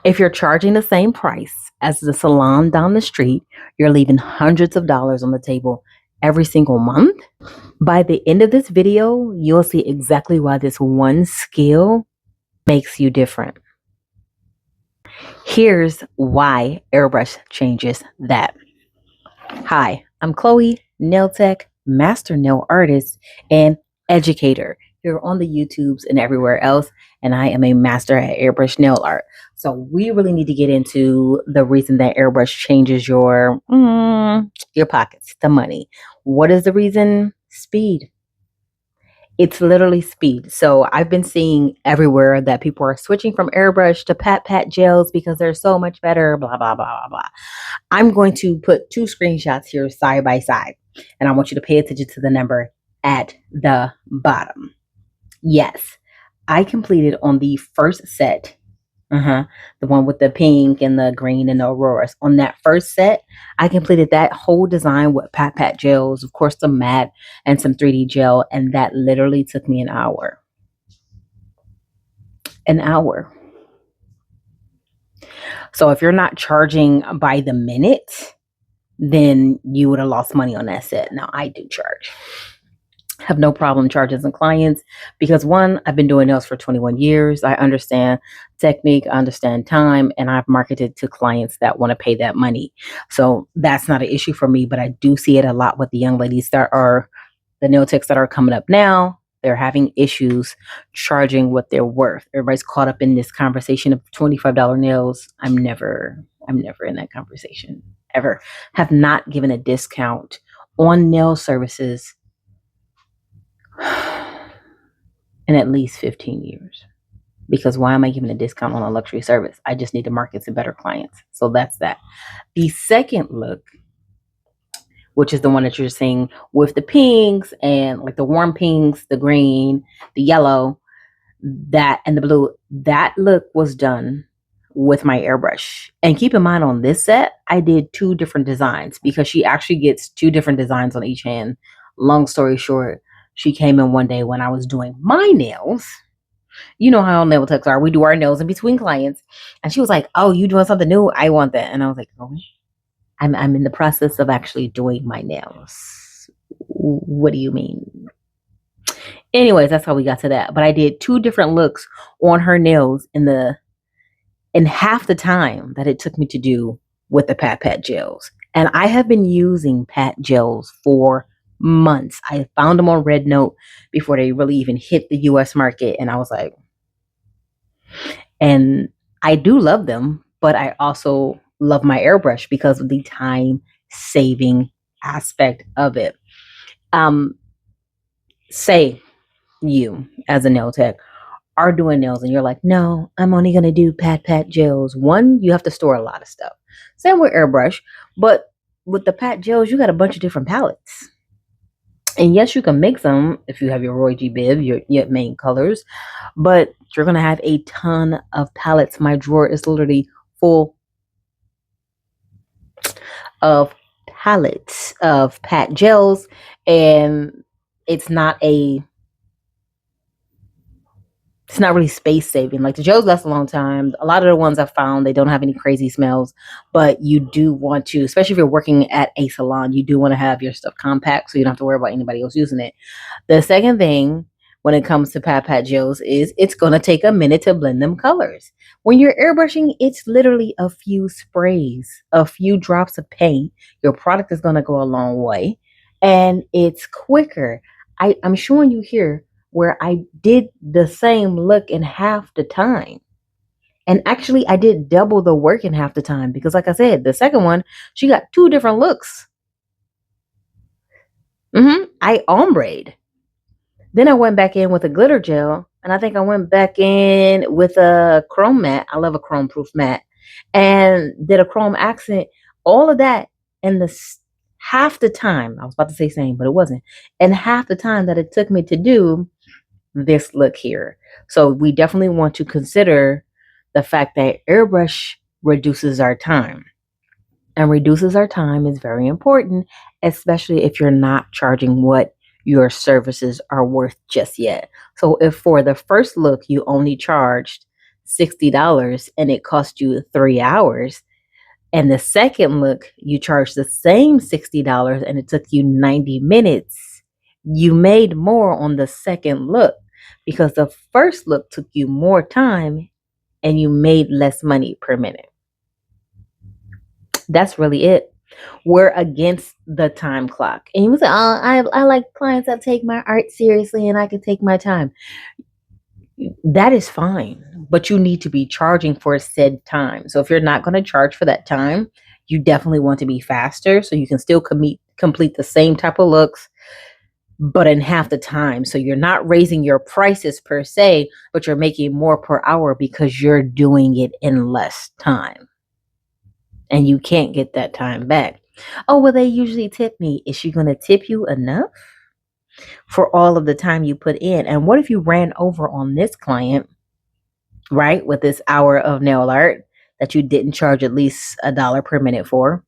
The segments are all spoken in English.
If you're charging the same price as the salon down the street, you're leaving hundreds of dollars on the table every single month. By the end of this video, you'll see exactly why this one skill makes you different. Here's why Airbrush changes that. Hi, I'm Chloe, nail tech, master nail artist, and educator here on the YouTubes and everywhere else. And I am a master at airbrush nail art. So we really need to get into the reason that airbrush changes your pockets, the money. What is the reason? Speed. It's literally speed. So I've been seeing everywhere that people are switching from airbrush to pat gels because they're so much better, blah, blah, blah, blah, blah. I'm going to put two screenshots here side by side, and I want you to pay attention to the number at the bottom. Yes, I completed on the first set, the one with the pink and the green and the auroras. On that first set, I completed that whole design with pat gels, of course, some matte and some 3D gel, and that literally took me an hour. An hour. So if you're not charging by the minute, then you would have lost money on that set. Now I do charge. Have no problem charging some clients because one, I've been doing nails for 21 years. I understand technique, I understand time, and I've marketed to clients that want to pay that money. So that's not an issue for me, but I do see it a lot with the young ladies that are the nail techs that are coming up now. They're having issues charging what they're worth. Everybody's caught up in this conversation of $25 nails. I'm never in that conversation ever. Have not given a discount on nail services in at least 15 years. Because why am I giving a discount on a luxury service? I just need to market to better clients. So that's that. The second look, which is the one that you're seeing with the pinks and like the warm pinks, the green, the yellow, that and the blue, that look was done with my airbrush. And keep in mind on this set, I did two different designs because she actually gets two different designs on each hand. Long story short, she came in one day when I was doing my nails. You know how nail techs are. We do our nails in between clients. And she was like, "Oh, you doing something new? I want that." And I was like, "Oh, I'm in the process of actually doing my nails." What do you mean? Anyways, that's how we got to that. But I did two different looks on her nails in half the time that it took me to do with the pat gels. And I have been using pat gels for months. I found them on Red Note before they really even hit the US market. And I was like, and I do love them, but I also love my airbrush because of the time saving aspect of it. Say you as a nail tech are doing nails and you're like, no, I'm only going to do pat gels. One, you have to store a lot of stuff. Same with airbrush, but with the pat gels, you got a bunch of different palettes. And yes, you can mix them if you have your Roy G. Biv, your main colors, but you're going to have a ton of palettes. My drawer is literally full of palettes of pat gels, and it's not really space saving. Like the gels last a long time. A lot of the ones I've found, they don't have any crazy smells, but you do want to, especially if you're working at a salon, you do want to have your stuff compact so you don't have to worry about anybody else using it. The second thing when it comes to pat gels is it's going to take a minute to blend them colors. When you're airbrushing, it's literally a few sprays, a few drops of paint. Your product is going to go a long way, and it's quicker. I'm showing you here where I did the same look in half the time. And actually, I did double the work in half the time because, like I said, the second one, she got two different looks. I ombre'd. Then I went back in with a glitter gel, and I think I went back in with a chrome matte. I love a chrome proof matte, and did a chrome accent. All of that in the half the time. I was about to say same, but it wasn't. And half the time that it took me to do this look here. So we definitely want to consider the fact that airbrush reduces our time. And reduces our time is very important, especially if you're not charging what your services are worth just yet. So if for the first look you only charged $60 and it cost you 3 hours, and the second look, you charge the same $60 and it took you 90 minutes, you made more on the second look because the first look took you more time and you made less money per minute. That's really it. We're against the time clock. And you say, oh, I like clients that take my art seriously and I can take my time. That is fine, but you need to be charging for said time. So if you're not going to charge for that time, you definitely want to be faster so you can still complete the same type of looks, but in half the time. So you're not raising your prices per se, but you're making more per hour because you're doing it in less time. And you can't get that time back. Oh, well, they usually tip me. Is she going to tip you enough for all of the time you put in? And what if you ran over on this client, right, with this hour of nail art that you didn't charge at least $1 per minute for?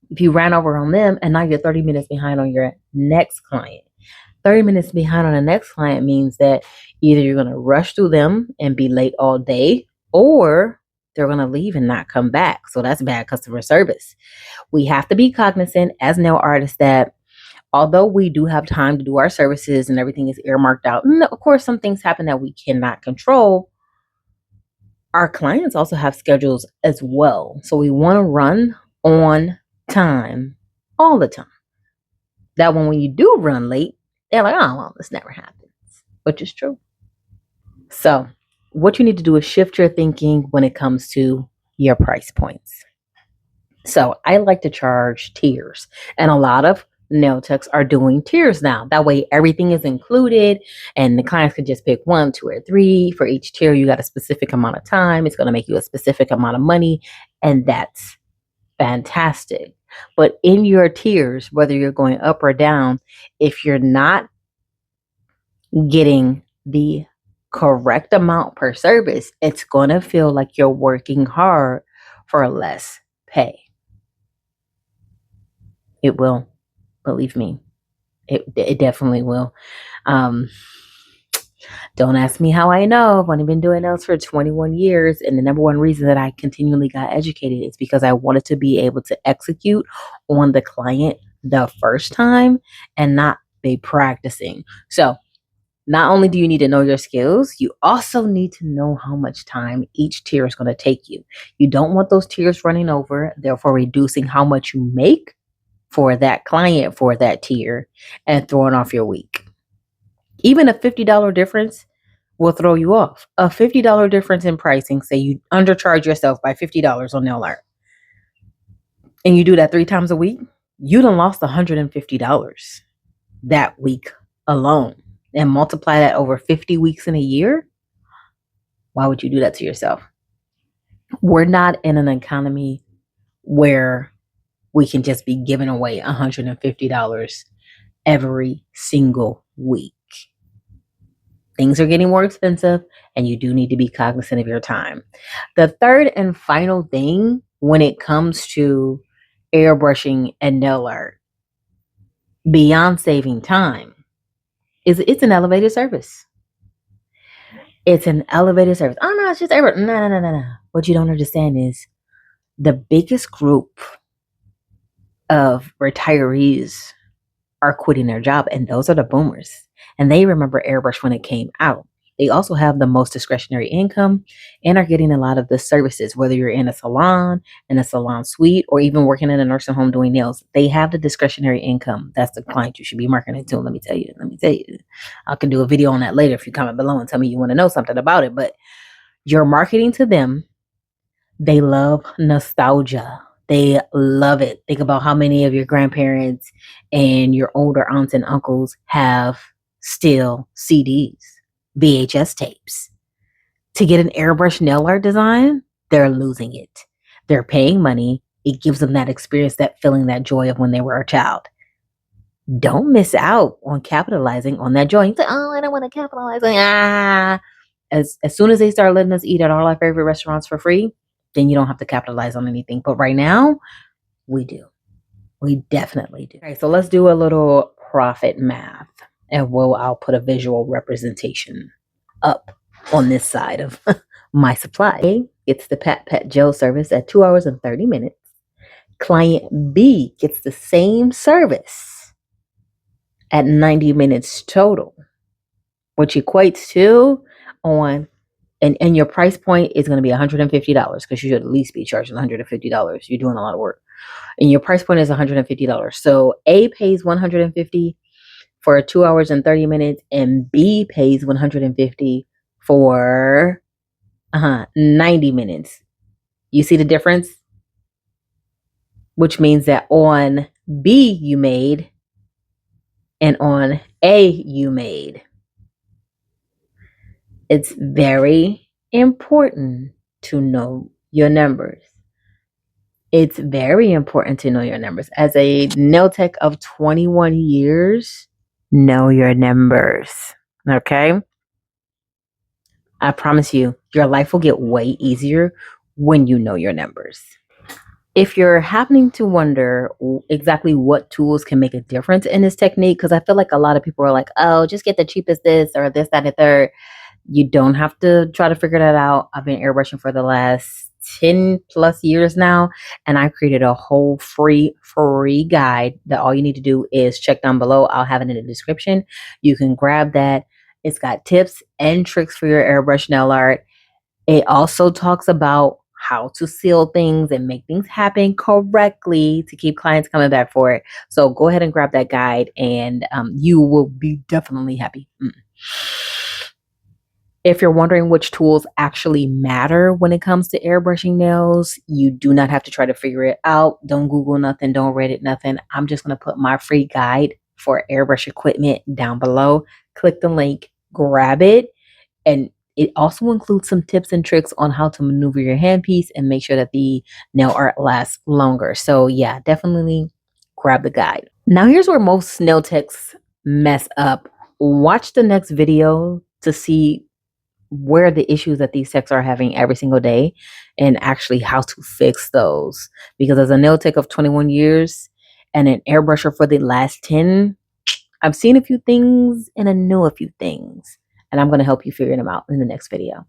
If you ran over on them and now you're 30 minutes behind on your next client. 30 minutes behind on the next client means that either you're going to rush through them and be late all day, or they're going to leave and not come back. So that's bad customer service. We have to be cognizant as nail artists that although we do have time to do our services and everything is earmarked out, and of course, some things happen that we cannot control, our clients also have schedules as well. So we want to run on time all the time. That when you do run late, they're like, oh, well, this never happens, which is true. So what you need to do is shift your thinking when it comes to your price points. So I like to charge tiers, and a lot of nail techs are doing tiers now. That way everything is included and the clients could just pick 1, 2, or 3. For each tier, you got a specific amount of time. It's going to make you a specific amount of money, and that's fantastic. But in your tiers, whether you're going up or down, if you're not getting the correct amount per service, it's going to feel like you're working hard for less pay. It will. Believe me. It definitely will. Don't ask me how I know. I've only been doing nails for 21 years. And the number one reason that I continually got educated is because I wanted to be able to execute on the client the first time and not be practicing. So not only do you need to know your skills, you also need to know how much time each tier is going to take you. You don't want those tiers running over, therefore reducing how much you make for that client for that tier and throwing off your week. Even a $50 difference will throw you off. A $50 difference in pricing, say you undercharge yourself by $50 on nail art, and you do that 3 times a week, you done lost $150 that week alone. And multiply that over 50 weeks in a year. Why would you do that to yourself? We're not in an economy where we can just be giving away $150 every single week. Things are getting more expensive, and you do need to be cognizant of your time. The third and final thing when it comes to airbrushing and nail art, beyond saving time, is it's an elevated service. It's an elevated service. Oh, no, it's just airbrush. No. What you don't understand is the biggest group of retirees are quitting their job, and those are the boomers. And they remember airbrush when it came out. They also have the most discretionary income and are getting a lot of the services, whether you're in a salon suite, or even working in a nursing home doing nails. They have the discretionary income. That's the client you should be marketing to. Let me tell you. I can do a video on that later if you comment below and tell me you want to know something about it. But you're marketing to them. They love nostalgia. They love it. Think about how many of your grandparents and your older aunts and uncles have still CDs, VHS tapes. To get an airbrush nail art design, they're losing it. They're paying money. It gives them that experience, that feeling, that joy of when they were a child. Don't miss out on capitalizing on that joy. You say, oh, I don't want to capitalize. As soon as they start letting us eat at all our favorite restaurants for free, then you don't have to capitalize on anything. But right now, we do. We definitely do. Okay, so let's do a little profit math, and I'll put a visual representation up on this side of My supply A gets the Pat Pat Gel service at 2 hours and 30 minutes. Client B gets the same service at 90 minutes total, which equates to on and your price point is going to be $150 because you should at least be charging $150. You're doing a lot of work. And your price point is $150. So A pays $150 for 2 hours and 30 minutes, and B pays $150 for 90 minutes. You see the difference? Which means that on B you made and on A you made. It's very important to know your numbers. It's very important to know your numbers. As a nail tech of 21 years, know your numbers. Okay? I promise you, your life will get way easier when you know your numbers. If you're happening to wonder exactly what tools can make a difference in this technique, because I feel like a lot of people are like, oh, just get the cheapest this or this, that, and third. You don't have to try to figure that out. I've been airbrushing for the last 10 plus years now, and I created a whole free guide that all you need to do is check down below. I'll have it in the description. You can grab that. It's got tips and tricks for your airbrush nail art. It also talks about how to seal things and make things happen correctly to keep clients coming back for it. So go ahead and grab that guide, and you will be definitely happy. If you're wondering which tools actually matter when it comes to airbrushing nails, you do not have to try to figure it out. Don't Google nothing, don't Reddit nothing. I'm just going to put my free guide for airbrush equipment down below. Click the link, grab it, and it also includes some tips and tricks on how to maneuver your handpiece and make sure that the nail art lasts longer. So yeah, definitely grab the guide. Now here's where most nail techs mess up. Watch the next video to see where the issues that these techs are having every single day and actually how to fix those. Because as a nail tech of 21 years and an airbrusher for the last 10, I've seen a few things and I know a few things. And I'm going to help you figure them out in the next video.